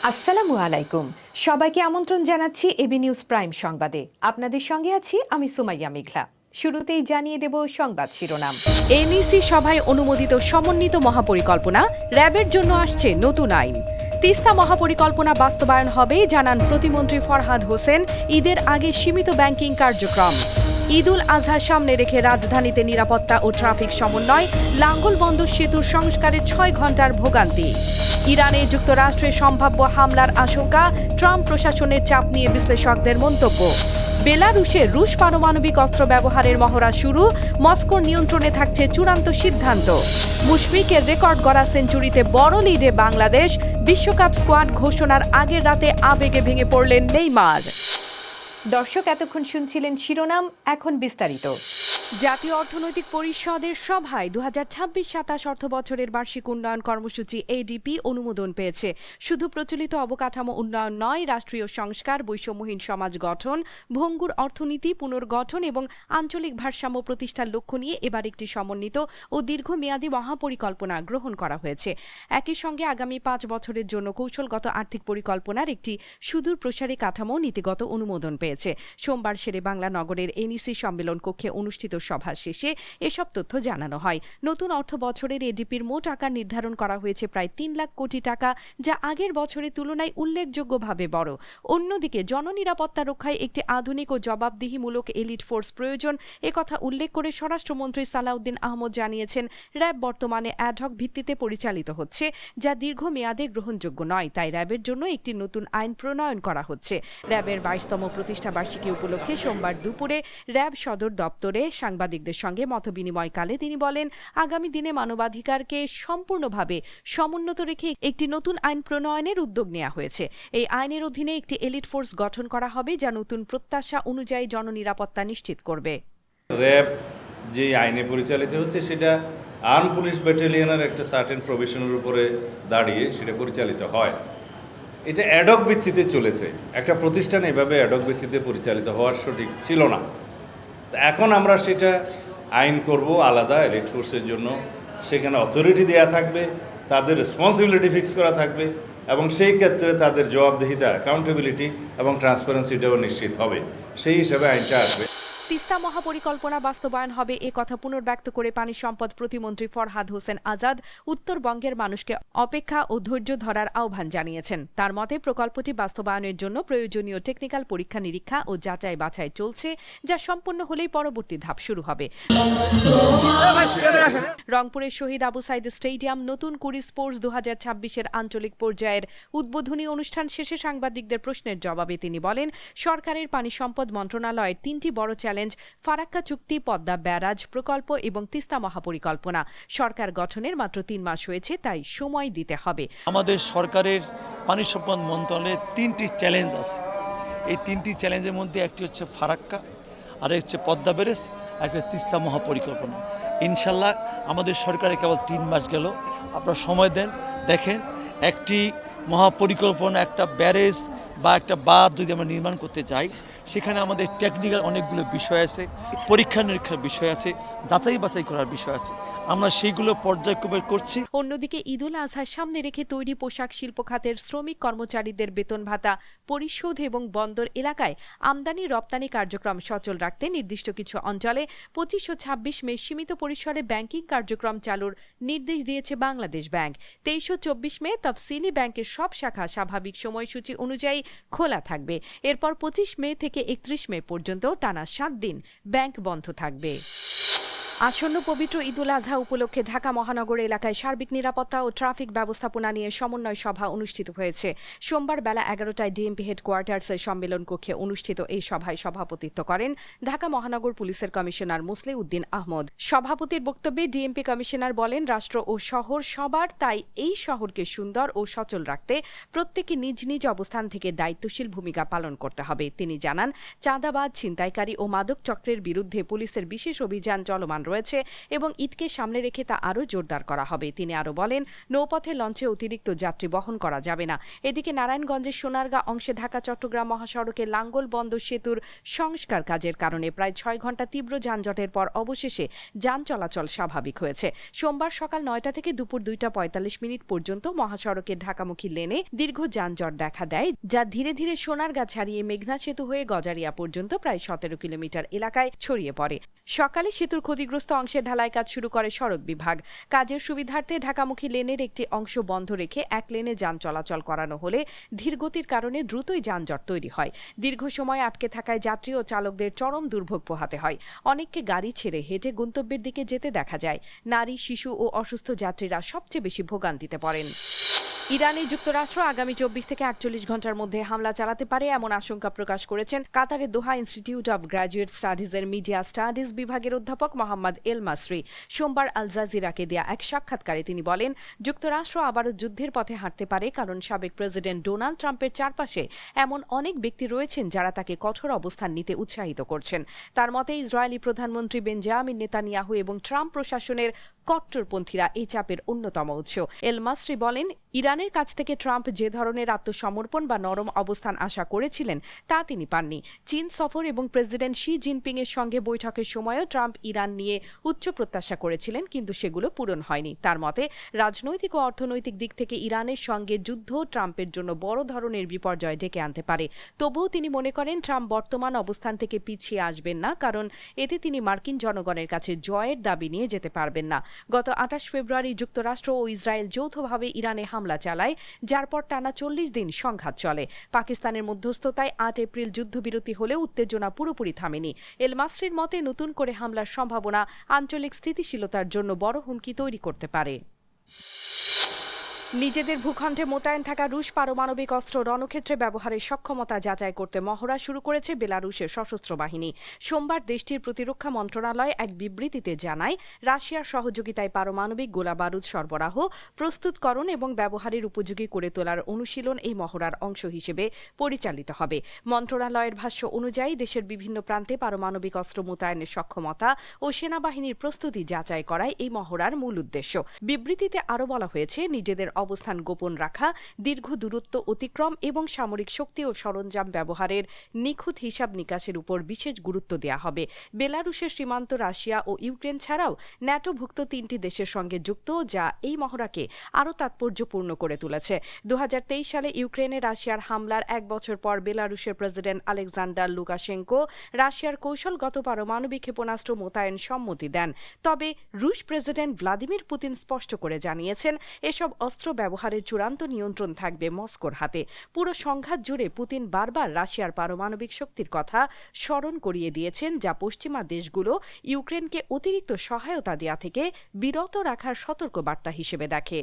আসসালামু আলাইকুম। সবাইকে আমন্ত্রণ জানাচ্ছি এবি নিউজ প্রাইম সংবাদে। আপনাদের সঙ্গে আছি আমি সুমাইয়া মেঘলা। শুরুতেই জানিয়ে দেব সংবাদ শিরোনাম। এনইসি সভায় অনুমোদিত সমন্বিত মহাপরিকল্পনা, র্যাবের জন্য আসছে নতুন আইন। তিস্তা মহাপরিকল্পনা বাস্তবায়ন হবে জানান প্রতিমন্ত্রী ফরহাদ হোসেন। ঈদের আগে সীমিত ব্যাংকিং কার্যক্রম। ঈদ উল আজহা সামনে রেখে রাজধানীতে নিরাপত্তা ও ট্রাফিক সমন্বয়, লাঙ্গলবন্দর সেতুর সংস্কারে ৬ ঘণ্টার ভোগান্তি। ইরানে যুক্তরাষ্ট্রের সম্ভাব্য হামলার আশঙ্কা, ট্রাম্প প্রশাসনের চাপ নিয়ে বিশ্লেষকদের মন্তব্য। বেলারুশে রুশ পারমাণবিক অস্ত্র ব্যবহারের মহড়া শুরু, মস্কোর নিয়ন্ত্রণে থাকছে চূড়ান্ত সিদ্ধান্ত। মুশফিকের রেকর্ড গড়া সেঞ্চুরিতে বড় লিডে বাংলাদেশ, বিশ্বকাপ স্কোয়াড ঘোষণার আগের রাতে আবেগে ভেঙে পড়লেন নেইমার। দর্শক এতক্ষণ শুনছিলেন শিরোনাম, এখন বিস্তারিত। জাতীয় অর্থনৈতিক পরিষদের সভায় ২০২৬-২৭ অর্থবছরের বার্ষিক উন্নয়ন কর্মসূচি এডিপি অনুমোদন পেয়েছে। শুধু প্রচলিত অবকাঠামো উন্নয়ন নয়, রাষ্ট্রীয় সংস্কার, বৈষম্যহীন সমাজ গঠন, ভঙ্গুর অর্থনীতি পুনর্গঠন এবং আঞ্চলিক ভারসাম্য প্রতিষ্ঠার লক্ষ্য নিয়ে এবার একটি সমন্বিত ও দীর্ঘমেয়াদী মহাপরিকল্পনা গ্রহণ করা হয়েছে। একই সঙ্গে আগামী ৫ বছরের জন্য কৌশলগত আর্থিক পরিকল্পনার একটি সুদূর প্রসারী কাঠামো নীতিগত অনুমোদন পেয়েছে। সোমবার শেরেবাংলা নগরের এনইসি সম্মেলন কক্ষে অনুষ্ঠিত সভা শেষে এসব তথ্য জানানো হয়। নতুন অর্থ বছরের এডিপির মোট আকার নির্ধারণ করা হয়েছে প্রায় ৩ লাখ কোটি টাকা, যা আগের বছরের তুলনায় উল্লেখযোগ্যভাবে বড়। অন্যদিকে জননিরাপত্তা রক্ষায় একটি আধুনিক ও জবাবদিহিমূলক এলিট ফোর্স প্রয়োজন, একথা উল্লেখ করে স্বরাষ্ট্রমন্ত্রী সালাউদ্দিন আহমদ জানিয়েছেন, র্যাব বর্তমানে অ্যাডহক ভিত্তিতে পরিচালিত হচ্ছে, যা দীর্ঘমেয়াদে গ্রহণযোগ্য নয়। তাই র্যাবের জন্য একটি নতুন আইন প্রণয়ন করা হচ্ছে। র্যাবের ২২তম প্রতিষ্ঠা বার্ষিকী উপলক্ষে সোমবার দুপুরে র্যাব সদর দপ্তরে সাংবাদিকদের সঙ্গে মতবিনিময়কালে তিনি বলেন, আগামী দিনে মানবাধিকারকে সম্পূর্ণভাবে সমুন্নত রেখে একটি নতুন আইন প্রণয়নের উদ্যোগ নেওয়া হয়েছে। এই আইনের অধীনে একটি এলিট ফোর্স গঠন করা হবে, যা নতুন প্রত্যাশা অনুযায়ী জননিরাপত্তা নিশ্চিত করবে। র্যাব যে আইনে পরিচালিত হচ্ছে সেটা আর্ম পুলিশ ব্যাটালিয়নের একটা সার্টেন প্রভিশনের উপরে দাঁড়িয়ে সেটা পরিচালিত হয়। এটা অ্যাডক ভিত্তিতে চলেছে। একটা প্রতিষ্ঠান এভাবে অ্যাডক ভিত্তিতে পরিচালিত হওয়ার সঠিক ছিল না। এখন আমরা সেটা আইন করব আলাদা এলিট ফোর্সের জন্য। সেখানে অথরিটি দেওয়া থাকবে, তাদের রেসপন্সিবিলিটি ফিক্স করা থাকবে এবং সেই ক্ষেত্রে তাদের জবাবদিহিতা, অ্যাকাউন্টেবিলিটি এবং ট্রান্সপারেন্সিটাও নিশ্চিত হবে। সেই হিসাবে আইনটা আসবে। তিস্তা মহাপরিকল্পনা বাস্তবায়ন হবে এ কথা পুনর্ব্যক্ত করে পানি সম্পদ প্রতিমন্ত্রী ফরহাদ হোসেন আজাদ উত্তরবঙ্গের মানুষকে অপেক্ষা ও ধৈর্য ধরার আহ্বান জানিয়েছেন। তার মতে প্রকল্পটি বাস্তবায়নের জন্য প্রয়োজনীয় টেকনিক্যাল পরীক্ষা নিরীক্ষা ও যাচাই বাছাই চলছে, যা সম্পন্ন হলেই পরবর্তী ধাপ শুরু হবে। রংপুরের শহীদ আবু সাইদ স্টেডিয়াম নতুন কুড়ি স্পোর্টস ২০২৬-এর আঞ্চলিক পর্যায়ের উদ্বোধনী অনুষ্ঠান শেষে সাংবাদিকদের প্রশ্নের জবাবে তিনি বলেন, সরকারের পানি সম্পদ মন্ত্রণালয়ের ৩টি বড় চ্যালেঞ্জ ফারাক্কা চুক্তি, পদ্মা ব্যারাজ প্রকল্প এবং তিস্তা মহাপরিকল্পনা। সরকার গঠনের মাত্র ৩ মাস হয়েছে, তাই সময় দিতে হবে। আমাদের সরকারের পানি সম্পদ মন্ত্রণালয়ের ৩টি চ্যালেঞ্জ আছে। এই ৩টি চ্যালেঞ্জের মধ্যে একটি হচ্ছে ফারাক্কা, আর হচ্ছে পদ্মা ব্যারেজ, একটা তিস্তা মহাপরিকল্পনা। ইনশাল্লাহ আমাদের সরকারে কেবল ৩ মাস গেল। আপনারা সময় দেন, দেখেন একটি মহাপরিকল্পনা, একটা ব্যারেজ বা একটা বাঁধ যদি আমরা নির্মাণ করতে চাই, সেখানে আমাদের টেকনিক্যাল অনেকগুলো বিষয় আছে, পরীক্ষা নিরীক্ষার বিষয় আছে, যাচাই বাছাই করার বিষয় আছে। আমরা সেইগুলো পর্যায়ক্রমে করছি। অন্যদিকে ঈদ উল আজহার সামনে রেখে তৈরি পোশাক শিল্প খাতের শ্রমিক কর্মচারীদের বেতন ভাতা পরিশোধ এবং বন্দর এলাকায় আমদানি রপ্তানি কার্যক্রম সচল রাখতে নির্দিষ্ট কিছু অঞ্চলে ২৫ ও ২৬ মে সীমিত পরিসরে ব্যাংকিং কার্যক্রম চালুর নির্দেশ দিয়েছে বাংলাদেশ ব্যাংক। ২৩ ও ২৪ মে তফসিলি ব্যাংকের সব শাখা স্বাভাবিক সময়সূচি অনুযায়ী খোলা থাকবে। এরপর ২৫ মে থেকে ৩১ মে পর্যন্ত টানা ৭ দিন ব্যাংক বন্ধ থাকবে। আসন্ন পবিত্র ঈদ উল আজহা উপলক্ষে ঢাকা মহানগর এলাকায় সার্বিক নিরাপত্তা ও ট্রাফিক ব্যবস্থাপনা নিয়ে সমন্বয় সভা অনুষ্ঠিত হয়েছে। সোমবার বেলা ১১টায় ডিএমপি হেডকোয়ার্টার্সের সম্মেলন কক্ষে অনুষ্ঠিত এই সভায় সভাপতিত্ব করেন ঢাকা মহানগর পুলিশের কমিশনার মুসলি উদ্দিন আহমদ। সভাপতির বক্তব্যে ডিএমপি কমিশনার বলেন, রাষ্ট্র ও শহর সবার, তাই এই শহরকে সুন্দর ও সচল রাখতে প্রত্যেকে নিজ নিজ অবস্থান থেকে দায়িত্বশীল ভূমিকা পালন করতে হবে। তিনি জানান, চাঁদাবাজ, ছিনতাইকারী ও মাদক চক্রের বিরুদ্ধে পুলিশের বিশেষ অভিযান চলমান রয়েছে এবং ঈদকে সামনে রেখে তা আরও জোরদার করা হবে। তিনি আরও বলেন, নৌপথে লঞ্চে অতিরিক্ত যাত্রী বহন করা যাবে না। এদিকে নারায়ণগঞ্জের সোনারগাঁ অংশে ঢাকা চট্টগ্রাম মহাসড়কে লাঙ্গল বন্দর সেতুর সংস্কার কাজের কারণে প্রায় 6 ঘণ্টা তীব্র যানজটের পর অবশেষে যান চলাচল স্বাভাবিক হয়েছে। সোমবার সকাল 9টা থেকে দুপুর 2:45 পর্যন্ত মহাসড়কের ঢাকামুখী লেনে দীর্ঘ যানজট দেখা দেয়, যা ধীরে ধীরে সোনারগাঁ ছাড়িয়ে মেঘনা সেতু হয়ে গজারিয়া পর্যন্ত প্রায় 17 কিলোমিটার এলাকায় ছড়িয়ে পড়ে। সকালে সেতুর ক্ষতিগ্রস্ত অংশে ঢালাই কাজ শুরু করে সড়ক বিভাগ। কাজের সুবিধার্থে ঢাকামুখী লেনের একটি অংশ বন্ধ রেখে এক লেনে যান চলাচল করানো হলে ধীরগতির কারণে দ্রুতই যানজট তৈরি হয়। দীর্ঘ সময় আটকে থাকায় যাত্রী ও চালকদের চরম দুর্ভোগ পোহাতে হয়। অনেককে গাড়ি ছেড়ে হেঁটে গন্তব্যের দিকে যেতে দেখা যায়। নারী, শিশু ও অসুস্থ যাত্রীরা সবচেয়ে বেশি ভোগান্তিতে পড়েন। ইরানে যুক্তরাষ্ট্র আগামী 24 থেকে 48 ঘণ্টার মধ্যে হামলা চালাতে পারে এমন আশঙ্কা প্রকাশ করেছেন কাতারের দোহা ইনস্টিটিউট অব গ্র্যাজুয়েট স্টাডিজের মিডিয়া স্টাডিজ বিভাগের অধ্যাপক মোহাম্মদ এল মাসরি। সোমবার আল জাজিরাকে দেয়া এক সাক্ষাৎকারে তিনি বলেন, যুক্তরাষ্ট্র আবারও যুদ্ধের পথে হাঁটতে পারে, কারণ সাবেক প্রেসিডেন্ট ডোনাল্ড ট্রাম্পের চারপাশে এমন অনেক ব্যক্তি রয়েছেন যারা তাকে কঠোর অবস্থান নিতে উৎসাহিত করছেন। তার মতে ইসরায়েলি প্রধানমন্ত্রী বেঞ্জামিন নেতানিয়াহু এবং ট্রাম্প প্রশাসনের কট্টরপন্থীরা এই চাপের অন্যতম উৎস। এল মাসরি বলেন, ইরানের কাছ থেকে ট্রাম্প যে ধরনের আত্মসমর্পণ বা নরম অবস্থান আশা করেছিলেন তা তিনি পাননি। চীন সফর এবং প্রেসিডেন্ট শি জিনপিং এর সঙ্গে বৈঠকের সময়ও ট্রাম্প ইরান নিয়ে উচ্চ প্রত্যাশা করেছিলেন, কিন্তু সেগুলো পূরণ হয়নি। তার মতে রাজনৈতিক ও অর্থনৈতিক দিক থেকে ইরানের সঙ্গে যুদ্ধ ট্রাম্পের জন্য বড় ধরনের বিপর্যয় ডেকে আনতে পারে। তবুও তিনি মনে করেন ট্রাম্প বর্তমান অবস্থান থেকে পিছিয়ে আসবেন না, কারণ এতে তিনি মার্কিন জনগণের কাছে জয়ের দাবি নিয়ে যেতে পারবেন না। গত 28 ফেব্রুয়ারি যুক্তরাষ্ট্র ও ইসরায়েল যৌথভাবে ইরানে হামলা চালায়, যার পর টানা 40 দিন সংঘাত চলে। পাকিস্তানের মধ্যস্থতায় 8 এপ্রিল যুদ্ধবিরতি হলেও উত্তেজনা পুরোপুরি থামেনি। এল মাসরির মতে নতুন করে হামলার সম্ভাবনা আঞ্চলিক স্থিতিশীলতার জন্য বড় হুমকি তৈরি করতে পারে। নিজেদের ভূখণ্ডে মোতায়েন থাকা রুশ পারমাণবিক অস্ত্র রণক্ষেত্রে ব্যবহারের সক্ষমতা যাচাই করতে মহড়া শুরু করেছে বেলারুশের সশস্ত্র বাহিনী। সোমবার দেশটির প্রতিরক্ষা মন্ত্রণালয় এক বিবৃতিতে জানায়, রাশিয়ার সহযোগিতায় পারমাণবিক গোলাবারুদ সরবরাহ, প্রস্তুতকরণ এবং ব্যবহারের উপযোগী করে তোলার অনুশীলন এই মহড়ার অংশ হিসেবে পরিচালিত হবে। মন্ত্রণালয়ের ভাষ্য অনুযায়ী দেশের বিভিন্ন প্রান্তে পারমাণবিক অস্ত্র মোতায়েনের সক্ষমতা ও সেনাবাহিনীর প্রস্তুতি যাচাই করাই এই মহড়ার মূল উদ্দেশ্য। বিবৃতিতে আরও বলা হয়েছে, নিজেদের অবস্থান গোপন রাখা, দীর্ঘ দূরত্ব অতিক্রম এবং সামরিক শক্তি ও সরঞ্জাম ব্যবহারের নিখুঁত হিসাব নিকাশের উপর বিশেষ গুরুত্ব দেওয়া হবে। বেলারুশের সীমান্ত রাশিয়া ও ইউক্রেন ছাড়াও ন্যাটোভুক্ত 3টি দেশের সঙ্গে যুক্ত, যা এই মহড়াকে আরও তাৎপর্যপূর্ণ করে তুলেছে। 2023 সালে ইউক্রেনে রাশিয়ার হামলার 1 বছর পর বেলারুশের প্রেসিডেন্ট আলেকজান্ডার লুকাশেঙ্কো রাশিয়ার কৌশলগত পারমাণবিক ক্ষেপণাস্ত্র মোতায়েন সম্মতি দেন। তবে রুশ প্রেসিডেন্ট ভ্লাদিমির পুতিন স্পষ্ট করে জানিয়েছেন, এসব অস্ত্র ব্যবহারের চূড়ান্ত নিয়ন্ত্রণ থাকবে মস্কোর হাতে। পুরো সংঘাত জুড়ে পুতিন বারবার রাশিয়ার পারমাণবিক শক্তির কথা স্মরণ করিয়ে দিয়েছেন, যা পশ্চিমা দেশগুলো ইউক্রেনকে অতিরিক্ত সহায়তা দেয়া থেকে বিরত রাখার সতর্কবার্তা হিসেবে দেখে।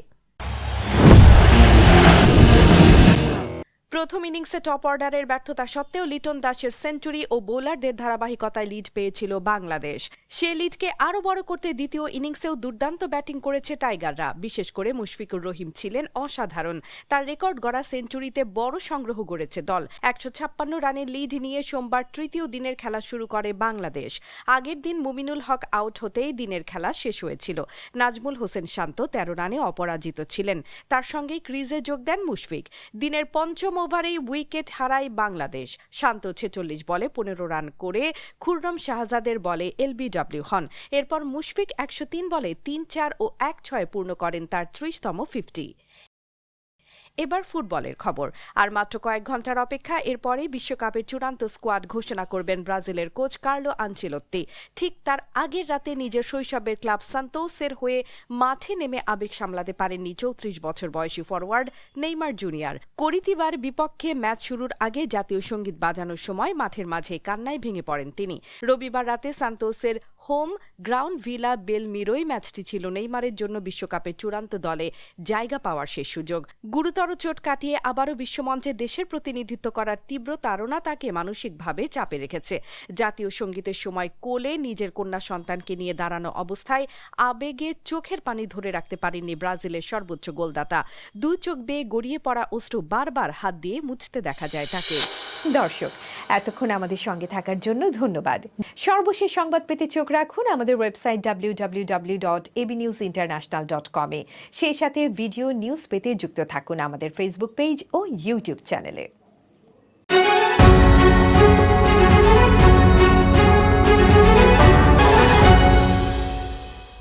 প্রথম ইনিংসে টপ অর্ডারের ব্যর্থতা সত্ত্বেও লিটন দাসের সেঞ্চুরি ও বোলারদের ধারাবাহিকতায় লিড পেয়েছিল বাংলাদেশ। সে লিডকে আরও বড় করতে দ্বিতীয় ইনিংসেও দুর্দান্ত ব্যাটিং করেছে টাইগাররা। বিশেষ করে মুশফিকুর রহিম ছিলেন অসাধারণ। তার রেকর্ড গড়া সেঞ্চুরিতে বড় সংগ্রহ গড়েছে দল। 156 রানের লিড নিয়ে সোমবার তৃতীয় দিনের খেলা শুরু করে বাংলাদেশ। আগের দিন মুমিনুল হক আউট হতেই দিনের খেলা শেষ হয়েছিল। নাজমুল হোসেন শান্ত 13 রানে অপরাজিত ছিলেন। তার সঙ্গেই ক্রিজে যোগ দেন মুশফিক। দিনের পঞ্চম ওভারেই উইকেট হারায় বাংলাদেশ। শান্ত 46 বলে 15 রান করে খুররম শাহজাদের বলে এলবিডব্লিউ হন। এরপর মুশফিক 103 বলে 3-4 ও 1-6 পূর্ণ করেন তার 30তম 50। এবার ফুটবলের খবর। আর মাত্র কয়েক ঘন্টার অপেক্ষা, এরপরেই বিশ্বকাপের চূড়ান্ত স্কোয়াড ঘোষণা করবেন ব্রাজিলের কোচ কার্লো আনচেলত্তি। ঠিক তার আগের রাতে নিজের শৈশবের ক্লাব সান্তোসের হয়ে মাঠে নেমে আবেগ সামলাতে পারেননি 34 বছর বয়সী ফরওয়ার্ড নেইমার জুনিয়র। করিতিবার বিপক্ষে ম্যাচ শুরুর আগে জাতীয় সঙ্গীত বাজানোর সময় মাঠের মাঝে কান্নায় ভেঙে পড়েন তিনি। রবিবার রাতে সান্তোসের হোম গ্রাউন্ড ভিলা বেলমিরোই ম্যাচটি ছিল নেইমারের জন্য বিশ্বকাপের চূড়ান্ত দলে জায়গা পাওয়ার শেষ সুযোগ। গুরুতর চোট কাটিয়ে আবারও বিশ্বমঞ্চে দেশের প্রতিনিধিত্ব করার তীব্র তাড়না তাকে মানসিকভাবে চাপে রেখেছে। জাতীয় সঙ্গীতের সময় কোলে নিজের কন্যা সন্তানকে নিয়ে দাঁড়ানো অবস্থায় আবেগে চোখের পানি ধরে রাখতে পারেননি ব্রাজিলের সর্বোচ্চ গোলদাতা। 2 চোখ বেয়ে গড়িয়ে পড়া অশ্রু বারবার হাত দিয়ে মুছতে দেখা যায় তাকে। দর্শক, এতক্ষণ আমাদের সঙ্গে থাকার জন্য ধন্যবাদ। সর্বশেষ সংবাদ পেতে চোখ রাখুন আমাদের ওয়েবসাইট www.abnewsinternational.com এ। সেই সাথে ভিডিও নিউজ পেতে যুক্ত থাকুন আমাদের ফেসবুক পেজ ও ইউটিউব চ্যানেলে।